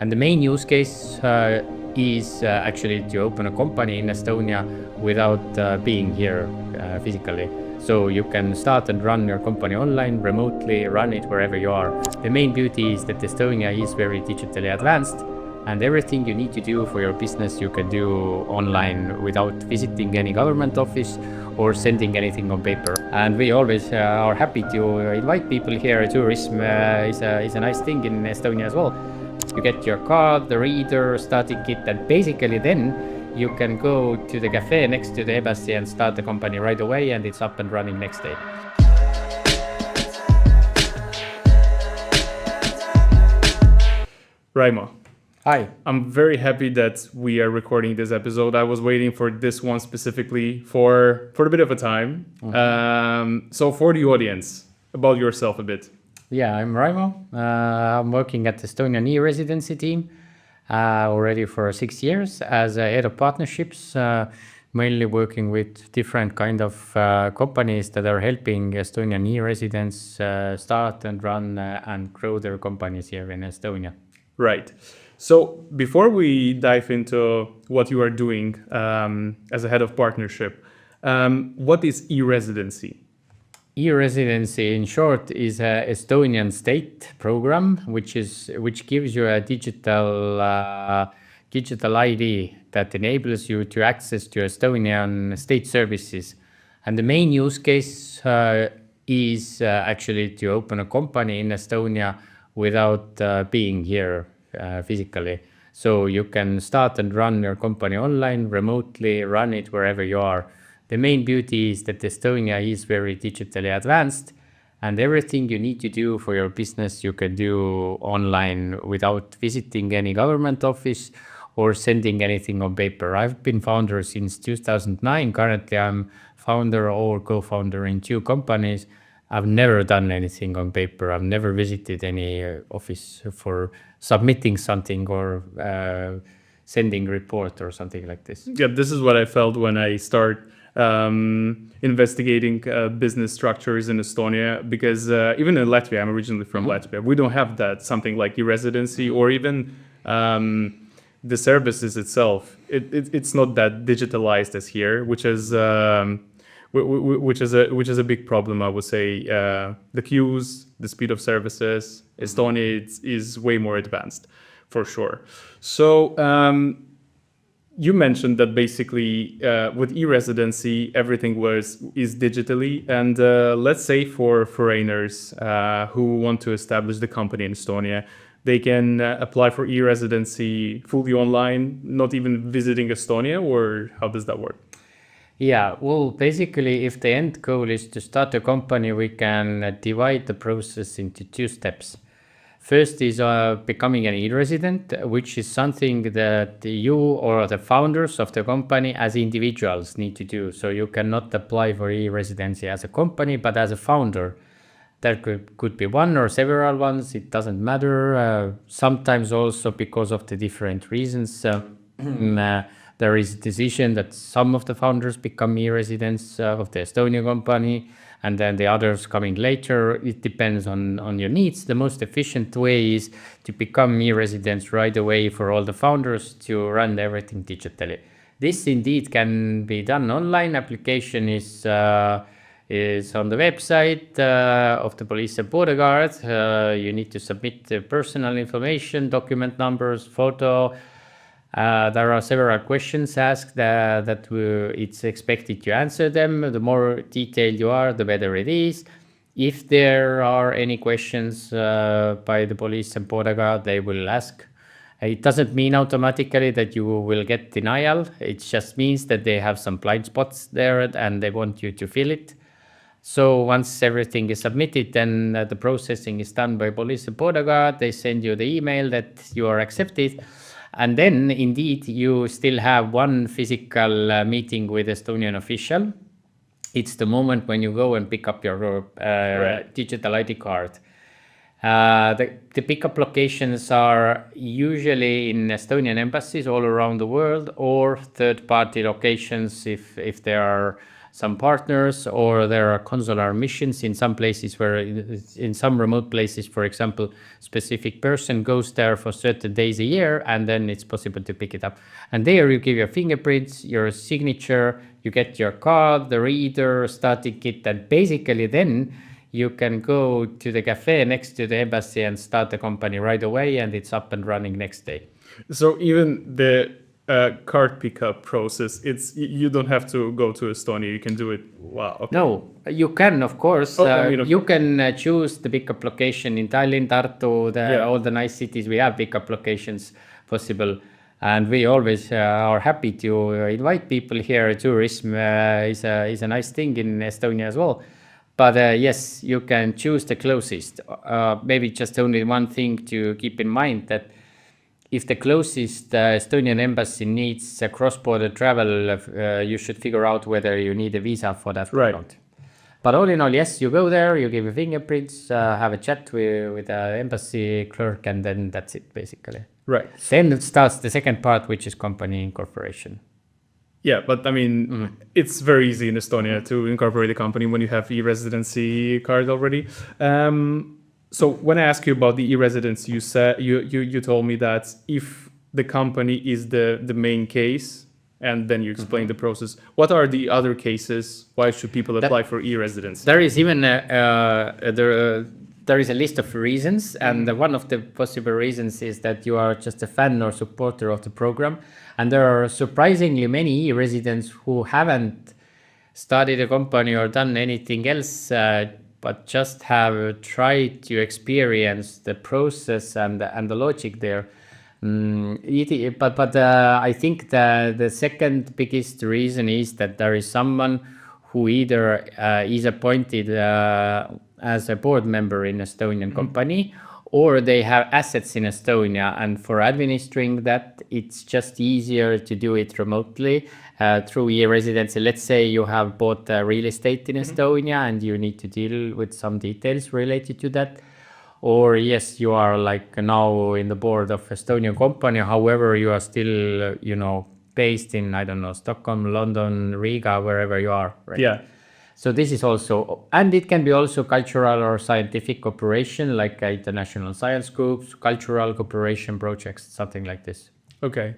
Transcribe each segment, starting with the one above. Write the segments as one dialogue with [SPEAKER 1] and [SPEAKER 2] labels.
[SPEAKER 1] And the main use case is actually to open a company in Estonia without being here physically. So you can start and run your company online, remotely, run it wherever you are. The main beauty is that Estonia is very digitally advanced, and everything you need to do for your business you can do online without visiting any government office or sending anything on paper. And we always are happy to invite people here. Tourism is a nice thing in Estonia as well. You get your card, the reader, starting kit, and basically then you can go to the cafe next to the embassy and start the company right away, and it's up and running next day.
[SPEAKER 2] Raimo,
[SPEAKER 1] Hi.
[SPEAKER 2] I'm very happy that we are recording this episode. I was waiting for this one specifically for a bit of a time. So for the audience, about yourself a bit.
[SPEAKER 1] Yeah, I'm Raimo. I'm working at the Estonian e-Residency team already for 6 years as a head of partnerships, mainly working with different kind of companies that are helping Estonian e-residents start and run and grow their companies here in Estonia.
[SPEAKER 2] Right. So before we dive into what you are doing as a head of partnership, what is e-Residency?
[SPEAKER 1] E-Residency, in short, is a Estonian state program, which gives you a digital ID that enables you to access to Estonian state services. And the main use case is actually to open a company in Estonia without being here physically. So you can start and run your company online, remotely, run it wherever you are. The main beauty is that Estonia is very digitally advanced, and everything you need to do for your business you can do online without visiting any government office or sending anything on paper. I've been founder since 2009. Currently, I'm founder or co-founder in 2 companies. I've never done anything on paper. I've never visited any office for submitting something or sending report or something like this.
[SPEAKER 2] Yeah, this is what I felt when I start investigating business structures in Estonia, because even in Latvia, I'm originally from Latvia, we don't have that, something like e-Residency or even the services itself. It's not that digitalized as here, which is a big problem, I would say. The queues, the speed of services, Estonia is way more advanced, for sure. So you mentioned that basically with e-Residency, everything is digitally. And let's say for foreigners who want to establish the company in Estonia, they can apply for e-Residency fully online, not even visiting Estonia, or how does that work?
[SPEAKER 1] Yeah, well, basically, if the end goal is to start a company, we can divide the process into 2 steps. First is becoming an e-resident, which is something that you or the founders of the company as individuals need to do. So you cannot apply for e-residency as a company, but as a founder. There could be one or several ones, it doesn't matter. Sometimes also because of the different reasons. There is a decision that some of the founders become e-residents of the Estonia company, and then the others coming later. It depends on your needs. The most efficient way is to become e-residents right away for all the founders to run everything digitally. This indeed can be done online. Application is on the website of the police and border guard. You need to submit personal information, document numbers, photo. There are several questions asked that it's expected to answer them. The more detailed you are, the better it is. If there are any questions by the police and border guard, they will ask. It doesn't mean automatically that you will get denial. It just means that they have some blind spots there and they want you to fill it. So once everything is submitted, then the processing is done by police and border guard. They send you the email that you are accepted. And then indeed you still have one physical meeting with Estonian official. It's the moment when you go and pick up your digital ID card. The pickup locations are usually in Estonian embassies all around the world, or third-party locations if there are some partners, or there are consular missions in some places where, in some remote places, for example, specific person goes there for certain days a year, and then it's possible to pick it up. And there you give your fingerprints, your signature, you get your card, the reader, starting kit, and basically then you can go to the cafe next to the embassy and start the company right away, and it's up and running next day.
[SPEAKER 2] So even the card pickup process, you don't have to go to Estonia. You can do it. Wow. Okay.
[SPEAKER 1] No, you can, of course. You can choose the pickup location in Tallinn, Tartu, all the nice cities. We have pickup locations possible. And we always are happy to invite people here. Tourism is a nice thing in Estonia as well. But yes, you can choose the closest. Maybe just only one thing to keep in mind, that if the closest Estonian embassy needs a cross-border travel, you should figure out whether you need a visa for that or not. But all in all, yes, you go there, you give your fingerprints, have a chat with the embassy clerk, and then that's it, basically.
[SPEAKER 2] Right.
[SPEAKER 1] Then it starts the second part, which is company incorporation.
[SPEAKER 2] Yeah, but I mean, it's very easy in Estonia to incorporate a company when you have e-Residency card already. So when I ask you about the e-Residency, you said you told me that if the company is the main case, and then you explain the process. What are the other cases? Why should people apply for e-Residency?
[SPEAKER 1] There is even there is a list of reasons, and one of the possible reasons is that you are just a fan or supporter of the program. And there are surprisingly many e-residents who haven't started a company or done anything else, but just have tried to experience the process and the logic there. But I think the second biggest reason is that there is someone who either is appointed as a board member in Estonian company, or they have assets in Estonia, and for administering that, it's just easier to do it remotely through e-Residency. Let's say you have bought real estate in Estonia and you need to deal with some details related to that. Or yes, you are like now in the board of Estonian company, however, you are still, based in, I don't know, Stockholm, London, Riga, wherever you are, right?
[SPEAKER 2] Yeah.
[SPEAKER 1] So this is also, and it can be also cultural or scientific cooperation, like international science groups, cultural cooperation projects, something like this.
[SPEAKER 2] Okay.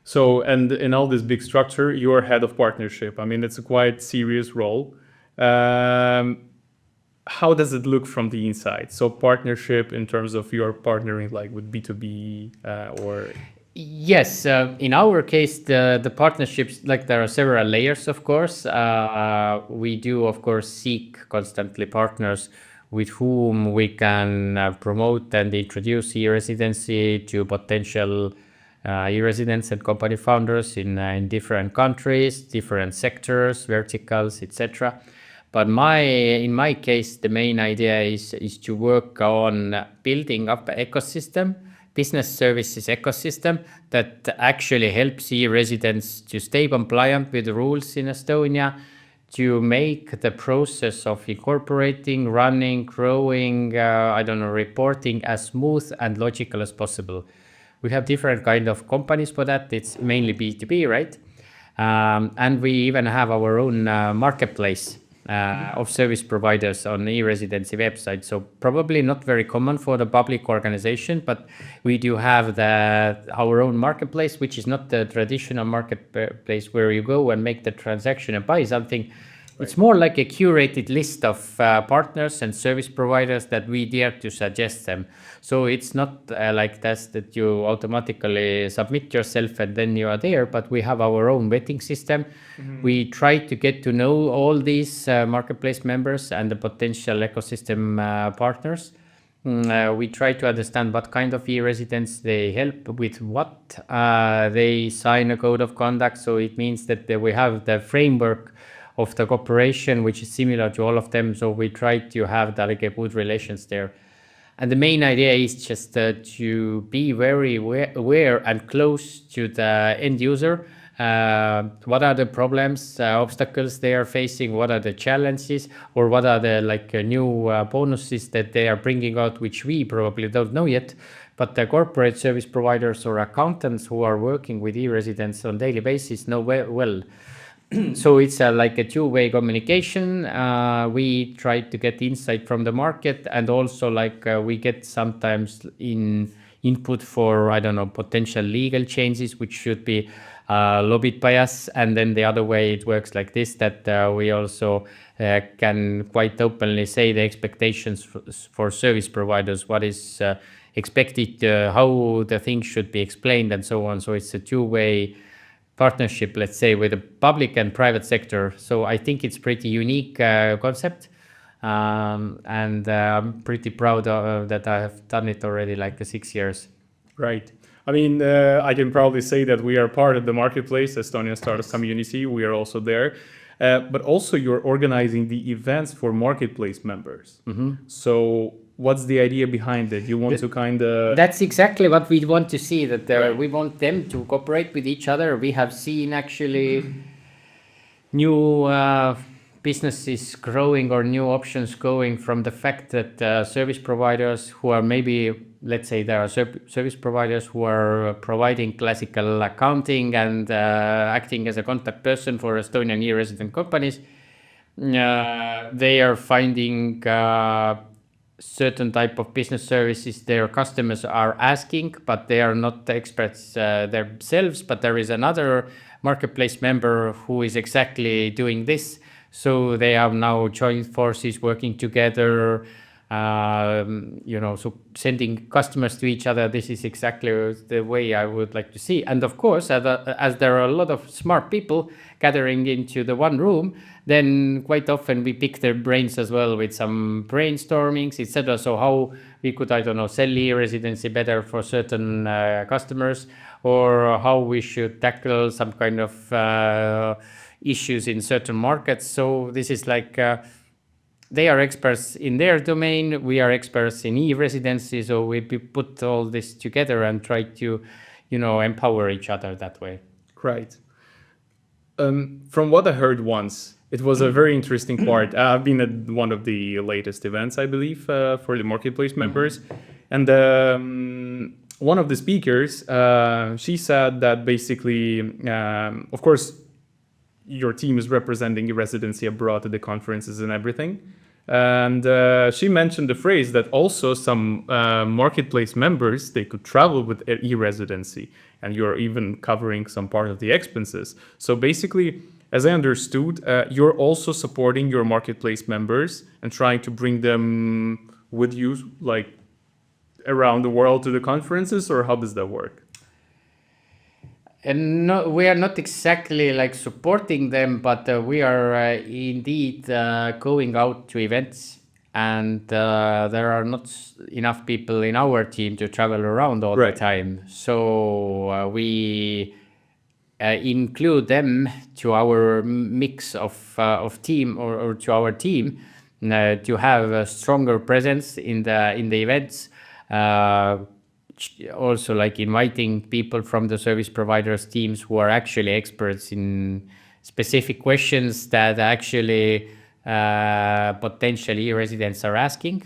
[SPEAKER 2] So, and in all this big structure, you are head of partnership. I mean, it's a quite serious role. How does it look from the inside? So partnership in terms of your partnering, like with B2B or...
[SPEAKER 1] Yes, in our case, the partnerships, like there are several layers, of course. We do, of course, seek constantly partners with whom we can promote and introduce e-Residency to potential e-residents and company founders in different countries, different sectors, verticals, etc. But in my case, the main idea is to work on building up an ecosystem, business services ecosystem that actually helps e-residents to stay compliant with the rules in Estonia, to make the process of incorporating, running, growing, reporting as smooth and logical as possible. We have different kind of companies for that. It's mainly B2B, right? And we even have our own marketplace of service providers on e-Residency website. So probably not very common for the public organization, but we do have our own marketplace, which is not the traditional marketplace where you go and make the transaction and buy something. Right. It's more like a curated list of partners and service providers that we dare to suggest them. So it's not like that you automatically submit yourself and then you are there, but we have our own vetting system. We try to get to know all these marketplace members and the potential ecosystem partners. We try to understand what kind of e-residents they help with, what they sign a code of conduct. So it means that we have the framework of the cooperation, which is similar to all of them. So we try to have good relations there. And the main idea is just to be very aware and close to the end user. What are the problems, obstacles they are facing? What are the challenges, or what are the new bonuses that they are bringing out, which we probably don't know yet, but the corporate service providers or accountants who are working with e-residents on daily basis know well. So it's like a two-way communication. We try to get insight from the market, and also like we get sometimes input for, I don't know, potential legal changes which should be lobbied by us. And then the other way it works like this, that we also can quite openly say the expectations for service providers, what is expected, how the things should be explained, and so on. So it's a two-way partnership, let's say, with the public and private sector. So I think it's pretty unique concept. And I'm pretty proud that I have done it already like 6 years.
[SPEAKER 2] Right. I mean, I can probably say that we are part of the marketplace, Estonian startup community. We are also there. But also you're organizing the events for marketplace members. So what's the idea behind it? You want to kind of...
[SPEAKER 1] That's exactly what we want to see, that we want them to cooperate with each other. We have seen actually new businesses growing or new options going from the fact that service providers who are maybe, let's say there are service providers who are providing classical accounting and acting as a contact person for Estonian e-resident companies. They are finding certain type of business services their customers are asking, but they are not the experts themselves. But there is another marketplace member who is exactly doing this. So they have now joined forces, working together, so sending customers to each other. This is exactly the way I would like to see. And of course, as there are a lot of smart people gathering into the one room, then quite often we pick their brains as well with some brainstormings, etc. So how we could, I don't know, sell e-residency better for certain customers, or how we should tackle some kind of issues in certain markets. So this is like they are experts in their domain, we are experts in e-residency, so we put all this together and try to empower each other that way.
[SPEAKER 2] Right. From what I heard once, it was a very interesting part. I've been at one of the latest events, I believe, for the marketplace members, and one of the speakers, she said that basically, of course, your team is representing e-residency abroad at the conferences and everything. And she mentioned the phrase that also some marketplace members, they could travel with e-residency, and you're even covering some part of the expenses. So basically, as I understood, you're also supporting your marketplace members and trying to bring them with you, like around the world to the conferences, or how does that work?
[SPEAKER 1] And no, we are not exactly like supporting them, but we are indeed going out to events, and there are not enough people in our team to travel around all the time. So we include them to our mix of team, or to our team, to have a stronger presence in the events. Also like inviting people from the service providers teams who are actually experts in specific questions that actually potentially residents are asking.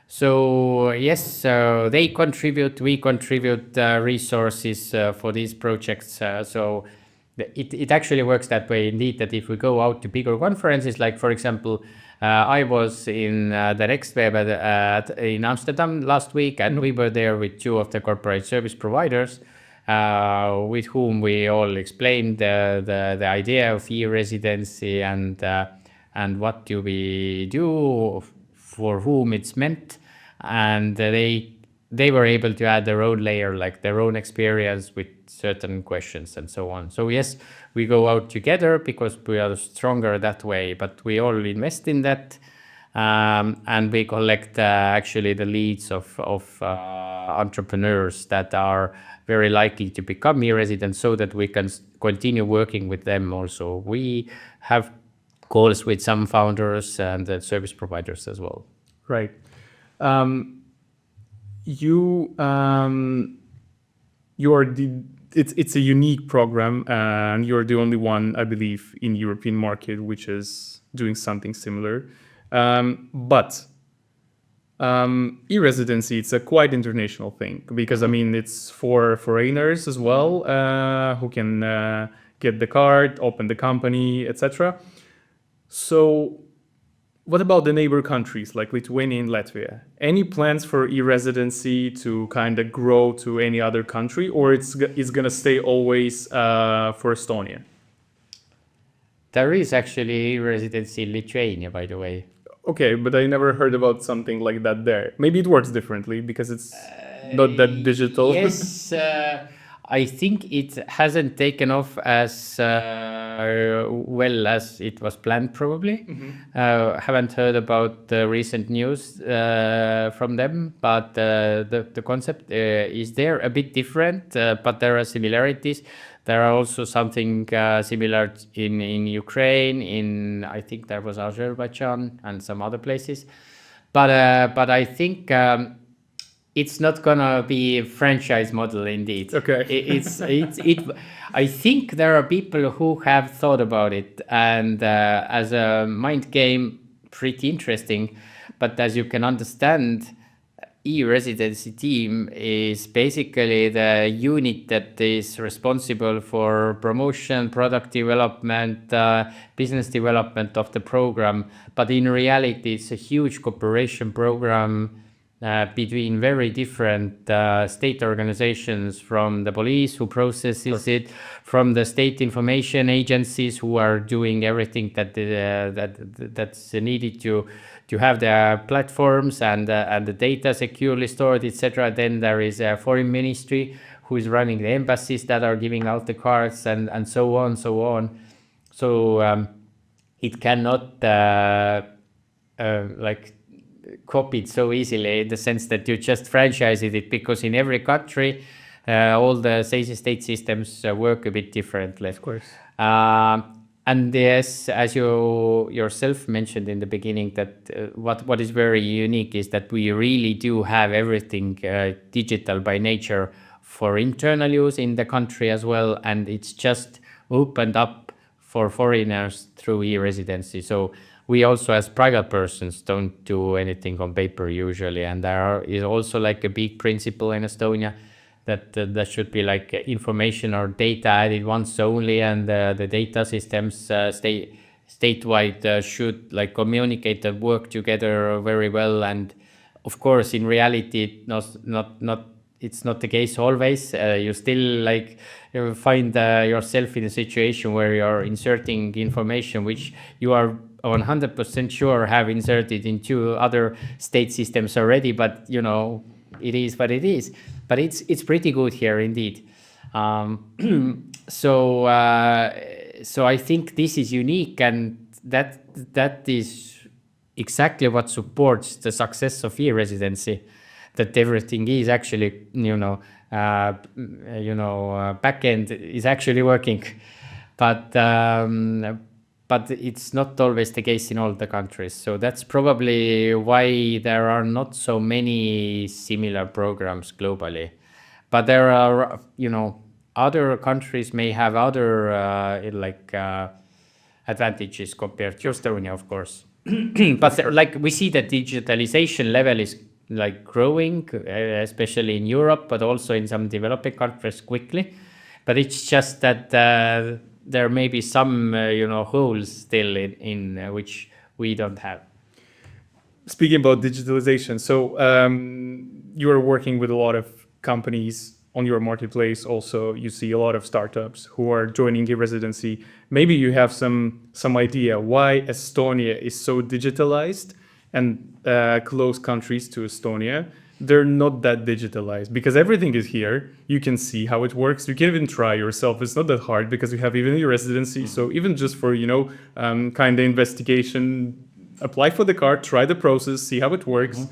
[SPEAKER 1] So yes, they contribute, we contribute resources for these projects. So it actually works that way indeed, that if we go out to bigger conferences, like for example, I was in the Next Web in Amsterdam last week, and we were there with two of the corporate service providers, with whom we all explained the idea of e-residency and what do we do, for whom it's meant, and they were able to add their own layer, like their own experience with certain questions and so on. So yes, we go out together because we are stronger that way, but we all invest in that, and we collect actually the leads of entrepreneurs that are very likely to become e-residents, so that we can continue working with them also. We have calls with some founders and service providers as well.
[SPEAKER 2] Right. It's a unique program, and you're the only one, I believe, in European market which is doing something similar. But e-residency, it's a quite international thing, because I mean it's for foreigners as well, who can get the card, open the company, etc. So what about the neighbor countries like Lithuania and Latvia? Any plans for e-residency to kind of grow to any other country, or it's going to stay always for Estonia?
[SPEAKER 1] There is actually residency in Lithuania, by the way.
[SPEAKER 2] Okay, but I never heard about something like that there. Maybe it works differently because it's not that digital.
[SPEAKER 1] Yes, I think it hasn't taken off as well as it was planned, probably. Haven't heard about the recent news from them, but the concept is there a bit different, but there are similarities. There are also something similar in Ukraine, in I think there was Azerbaijan and some other places. But I think it's not gonna be a franchise model indeed.
[SPEAKER 2] Okay.
[SPEAKER 1] I think there are people who have thought about it, and as a mind game, pretty interesting. But as you can understand, e-residency team is basically the unit that is responsible for promotion, product development, business development of the program. But in reality, it's a huge cooperation program between very different state organizations, from the police who processes it, from the state information agencies who are doing everything that's needed to have the platforms and the data securely stored, etc. Then there is a foreign ministry who is running the embassies that are giving out the cards, and so on, so on. So it cannot like copied so easily, in the sense that you just franchise it, because in every country all the state systems work a bit differently.
[SPEAKER 2] Of course.
[SPEAKER 1] And yes, as you yourself mentioned in the beginning, that what is very unique is that we really do have everything digital by nature for internal use in the country as well, and it's just opened up for foreigners through e-residency. So we also, as private persons, don't do anything on paper usually, and there is also like a big principle in Estonia that that should be like information or data added once only, and the data systems statewide should like communicate and work together very well. And of course, in reality, it's not the case always. You still like you find yourself in a situation where you're inserting information which you are 100% sure have inserted into other state systems already, but you know, it is what it is. But it's pretty good here indeed. So I think this is unique, and that is exactly what supports the success of e-residency, that everything is actually back end is actually working, but it's not always the case in all the countries. So that's probably why there are not so many similar programs globally. But there are, other countries may have other advantages compared to Estonia, of course. But like we see that digitalization level is like growing, especially in Europe, but also in some developing countries quickly. But it's just that there may be some holes still in which we don't have.
[SPEAKER 2] Speaking about digitalization, so you are working with a lot of companies on your marketplace. Also, you see a lot of startups who are joining e-residency. Maybe you have some idea why Estonia is so digitalized, and close countries to Estonia, they're not that digitalized, because everything is here. You can see how it works. You can even try yourself. It's not that hard because you have even your residency. So even just for, kind of investigation, apply for the card, try the process, see how it works,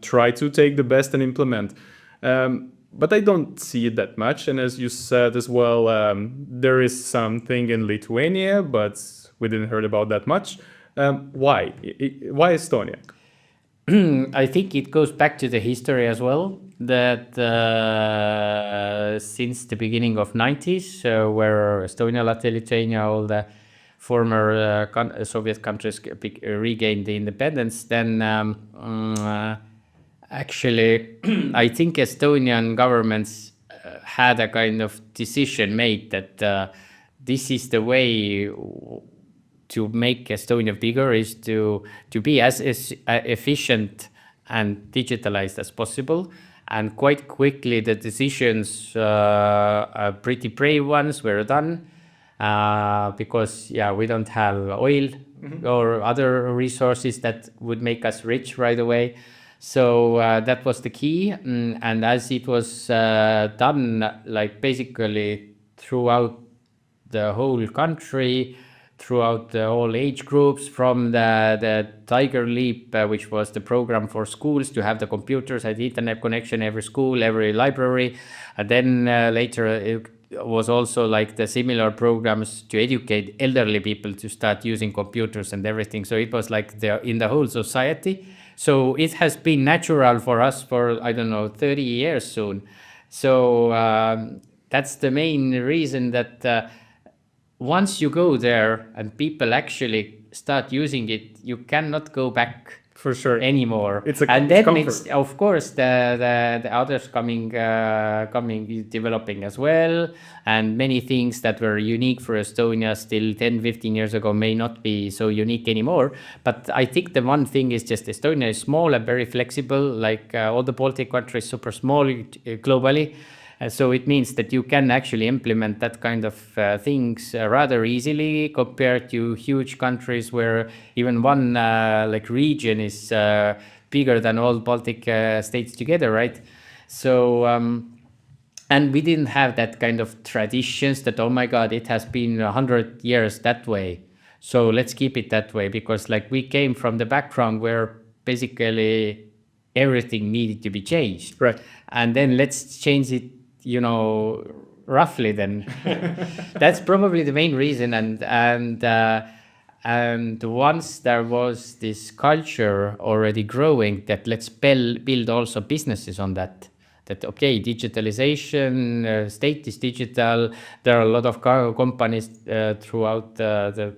[SPEAKER 2] try to take the best and implement. But I don't see it that much. And as you said as well, there is something in Lithuania, but we didn't heard about that much. Why? Why Estonia?
[SPEAKER 1] I think it goes back to the history as well, that since the beginning of 90s, where Estonia, Latvia, Lithuania, all the former Soviet countries regained the independence, then actually I think Estonian governments had a kind of decision made that this is the way to make Estonia bigger, is to be as efficient and digitalized as possible. And quite quickly, the decisions, pretty brave ones, were done because we don't have oil or other resources that would make us rich right away. So that was the key. And as it was done, like basically throughout the whole country, throughout the all age groups, from the Tiger Leap, which was the program for schools to have the computers and internet connection, every school, every library. And then later it was also like the similar programs to educate elderly people to start using computers and everything. So it was like in the whole society. So it has been natural for us for, I don't know, 30 years soon. So that's the main reason that once you go there and people actually start using it, you cannot go back
[SPEAKER 2] for sure
[SPEAKER 1] anymore.
[SPEAKER 2] And
[SPEAKER 1] then it's of course the others coming developing as well, and many things that were unique for Estonia still 10-15 years ago may not be so unique anymore. But I think the one thing is just Estonia is small and very flexible, like all the Baltic countries, super small globally. So it means that you can actually implement that kind of things rather easily compared to huge countries where even one like region is bigger than all Baltic states together, right? So and we didn't have that kind of traditions that, oh my God, it has been 100 years that way, so let's keep it that way, because like we came from the background where basically everything needed to be changed,
[SPEAKER 2] right?
[SPEAKER 1] And then let's change it, roughly then. That's probably the main reason. And once there was this culture already growing that let's build also businesses on that okay, digitalization, state is digital. There are a lot of companies throughout the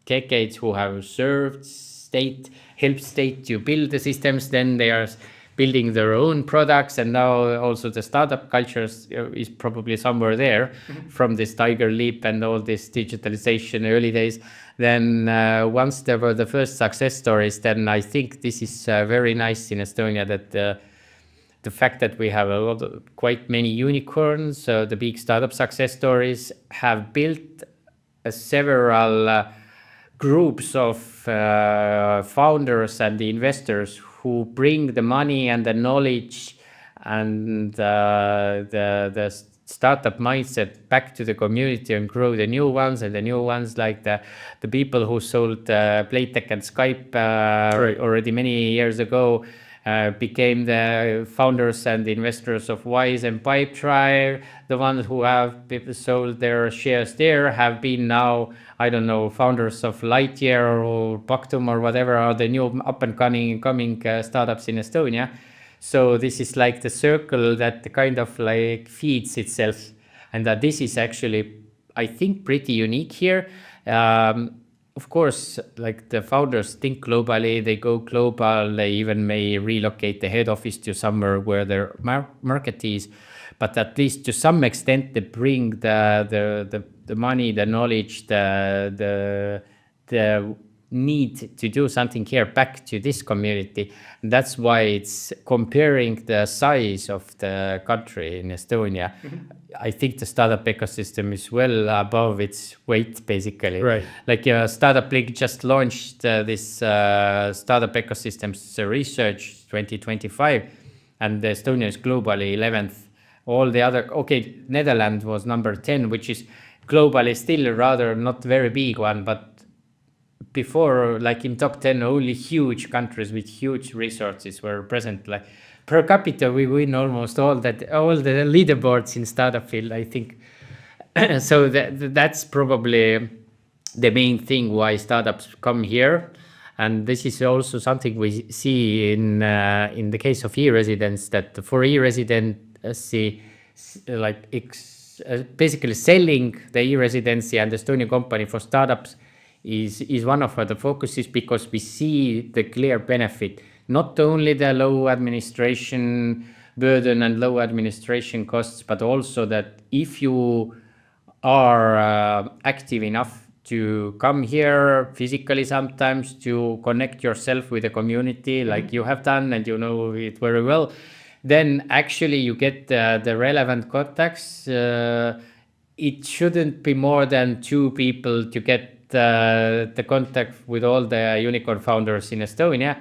[SPEAKER 1] decades who have served state, helped state to build the systems. Then they are building their own products, and now also the startup culture is probably somewhere there from this Tiger Leap and all this digitalization early days. Then once there were the first success stories, then I think this is very nice in Estonia, that the fact that we have quite many unicorns, the big startup success stories, have built several groups of founders and the investors who bring the money and the knowledge and the startup mindset back to the community and grow the new ones. And the new ones, like the people who sold Playtech and Skype already many years ago, became the founders and the investors of Wise and Pipedrive. The ones who have sold their shares there have been now, I don't know, founders of Lightyear or Pactum or whatever are the new up and coming startups in Estonia. So this is like the circle that kind of like feeds itself, and that this is actually, I think, pretty unique here. Of course, like the founders think globally, they go global, they even may relocate the head office to somewhere where their market is, but at least to some extent they bring the money, the knowledge, the need to do something here back to this community. And that's why it's comparing the size of the country in Estonia. I think the startup ecosystem is well above its weight, basically.
[SPEAKER 2] Right.
[SPEAKER 1] Like Startup League just launched this startup ecosystems research 2025, and Estonia is globally 11th. All the other, Netherlands was number 10, which is globally still rather not very big one, but before, like in top 10, only huge countries with huge resources were present. Like per capita, we win almost all the leaderboards in startup field, I think. So that's probably the main thing why startups come here. And this is also something we see in the case of e-residence, that for e-residency, basically selling the e-residency and the Estonian company for startups is one of the focuses, because we see the clear benefit, not only the low administration burden and low administration costs, but also that if you are active enough to come here physically sometimes to connect yourself with the community like you have done and you know it very well, then actually you get the relevant contacts. It shouldn't be more than 2 people to get the contact with all the unicorn founders in Estonia.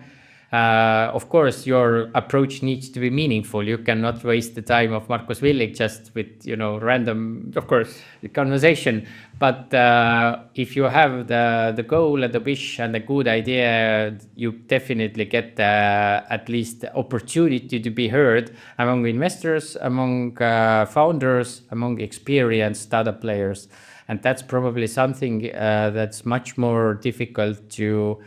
[SPEAKER 1] Of course, your approach needs to be meaningful. You cannot waste the time of Markus Villig just with random,
[SPEAKER 2] Of course,
[SPEAKER 1] conversation. But if you have the goal and the wish and a good idea, you definitely get at least the opportunity to be heard among investors, among founders, among experienced startup players. And that's probably something that's much more difficult to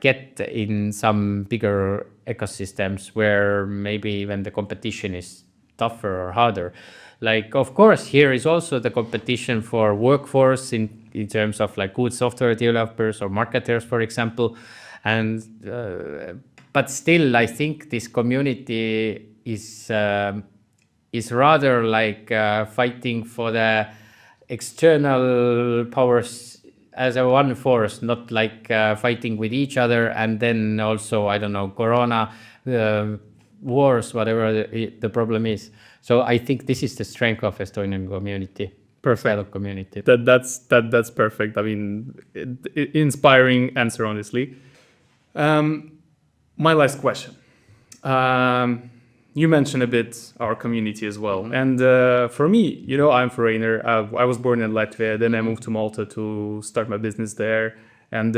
[SPEAKER 1] get in some bigger ecosystems where maybe even the competition is tougher or harder. Like, of course, here is also the competition for workforce in terms of like good software developers or marketers, for example. And but still, I think this community is rather like fighting for the external powers as a one force, not like fighting with each other. And then also, I don't know, Corona, wars, whatever the problem is. So I think this is the strength of Estonian community.
[SPEAKER 2] perfect.
[SPEAKER 1] Startup community.
[SPEAKER 2] That's perfect. I mean, inspiring answer, honestly. My last question. You mentioned a bit our community as well. And for me, I'm foreigner. I was born in Latvia. Then I moved to Malta to start my business there. And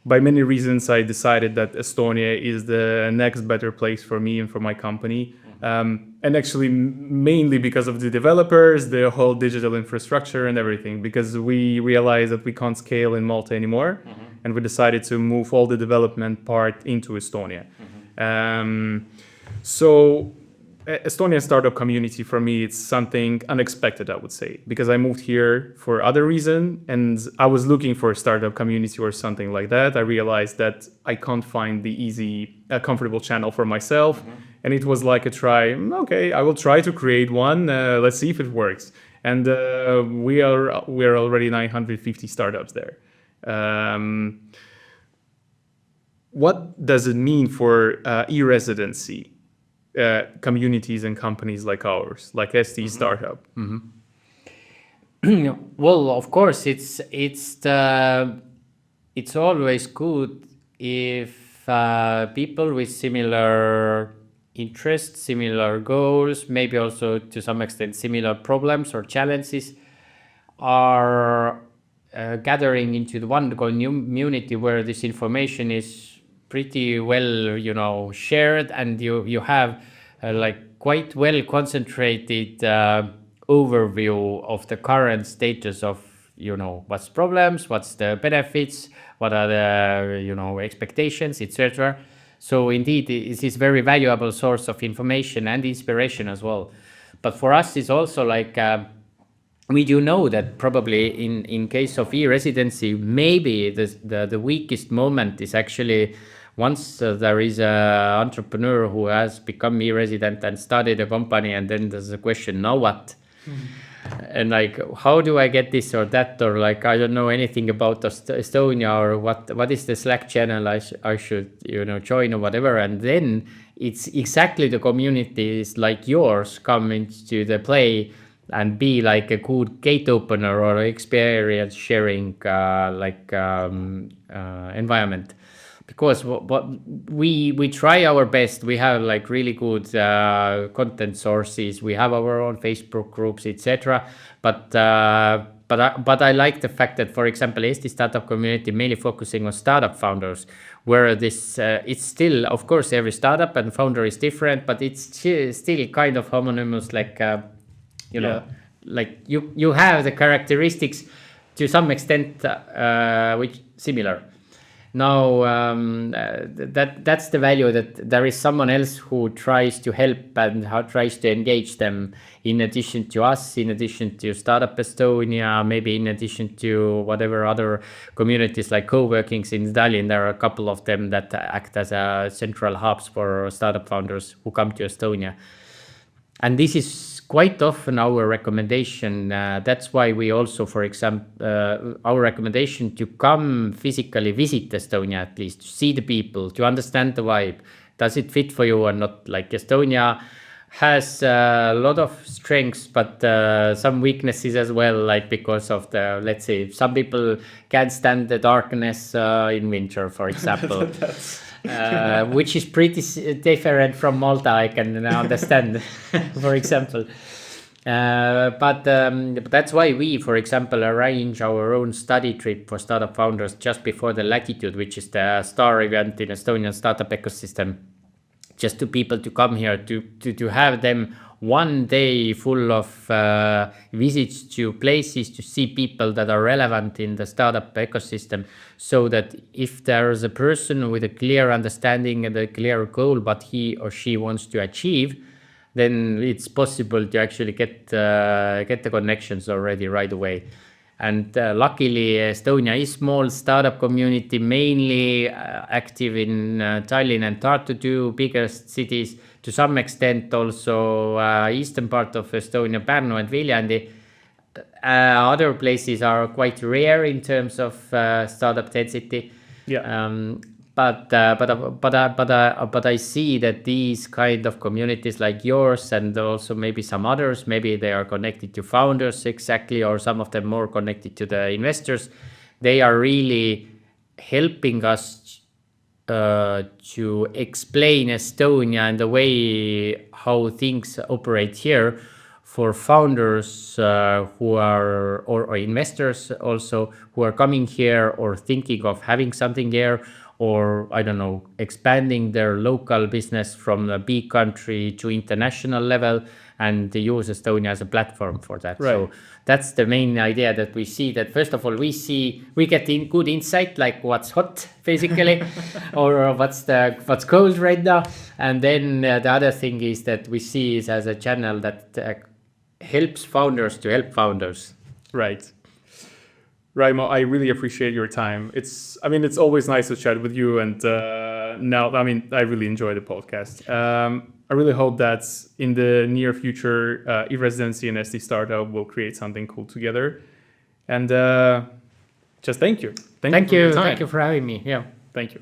[SPEAKER 2] by many reasons, I decided that Estonia is the next better place for me and for my company. And actually, mainly because of the developers, the whole digital infrastructure and everything, because we realized that we can't scale in Malta anymore. And we decided to move all the development part into Estonia. So Estonian startup community for me, it's something unexpected, I would say, because I moved here for other reason and I was looking for a startup community or something like that. I realized that I can't find the easy, comfortable channel for myself. And it was like a try. Okay, I will try to create one. Let's see if it works. And we are already 950 startups there. What does it mean for e-Residency? Communities and companies like ours, like ST Startup.
[SPEAKER 1] Well, of course, it's always good if people with similar interests, similar goals, maybe also to some extent similar problems or challenges are gathering into the one community where this information is pretty well, shared, and you have like quite well concentrated overview of the current status of, what's problems, what's the benefits, what are the, expectations, etc. So indeed, it is very valuable source of information and inspiration as well. But for us, it's also like we do know that probably in case of e-Residency, maybe the weakest moment is actually once there is an entrepreneur who has become e-resident and started a company, and then there's a question, now what? And like, how do I get this or that? Or like, I don't know anything about Estonia, or what is the Slack channel I should, join or whatever. And then it's exactly the communities like yours come into the play and be like a good gate opener or experience sharing environment. Because we try our best. We have like really good content sources. We have our own Facebook groups, etc. But I like the fact that, for example, Eesti Startup community mainly focusing on startup founders, where this it's still, of course, every startup and founder is different, but it's still kind of homonymous, like like you have the characteristics to some extent which similar. Now that's the value, that there is someone else who tries to help and how tries to engage them, in addition to us, in addition to Startup Estonia, maybe in addition to whatever other communities like co-workings in Tallinn. There are a couple of them that act as central hubs for startup founders who come to Estonia. And this is quite often our recommendation. That's why we also, for example, our recommendation to come physically visit Estonia, at least to see the people, to understand the vibe. Does it fit for you or not? Like Estonia has a lot of strengths, but some weaknesses as well, like because of the, let's say, some people can't stand the darkness in winter, for example. Which is pretty different from Malta, I can understand, for example. But that's why we, for example, arrange our own study trip for startup founders just before the Latitude, which is the star event in Estonian startup ecosystem. Just to people to come here to have them 1 day full of visits to places to see people that are relevant in the startup ecosystem, so that if there is a person with a clear understanding and a clear goal, but he or she wants to achieve, then it's possible to actually get the connections already right away. And luckily, Estonia is small startup community, mainly active in Tallinn and Tartu, two biggest cities. To some extent, also eastern part of Estonia, Pärnu and Viljandi. Other places are quite rare in terms of startup density.
[SPEAKER 2] Yeah.
[SPEAKER 1] But I see that these kind of communities like yours and also maybe some others, maybe they are connected to founders exactly, or some of them more connected to the investors. They are really helping us to explain Estonia and the way how things operate here for founders who are, or investors also, who are coming here or thinking of having something here, or I don't know, expanding their local business from a big country to international level, and they use Estonia as a platform for that.
[SPEAKER 2] Right.
[SPEAKER 1] So that's the main idea, that we see that first of all we get in good insight, like what's hot basically, or what's cold right now, and then the other thing is that we see it as a channel that helps founders to help founders.
[SPEAKER 2] Right. Raimo, I really appreciate your time. It's always nice to chat with you, and I really enjoy the podcast. I really hope that in the near future, e-Residency and EESTISTARTUP will create something cool together. And just thank you.
[SPEAKER 1] Thank you for having me. Yeah.
[SPEAKER 2] Thank you.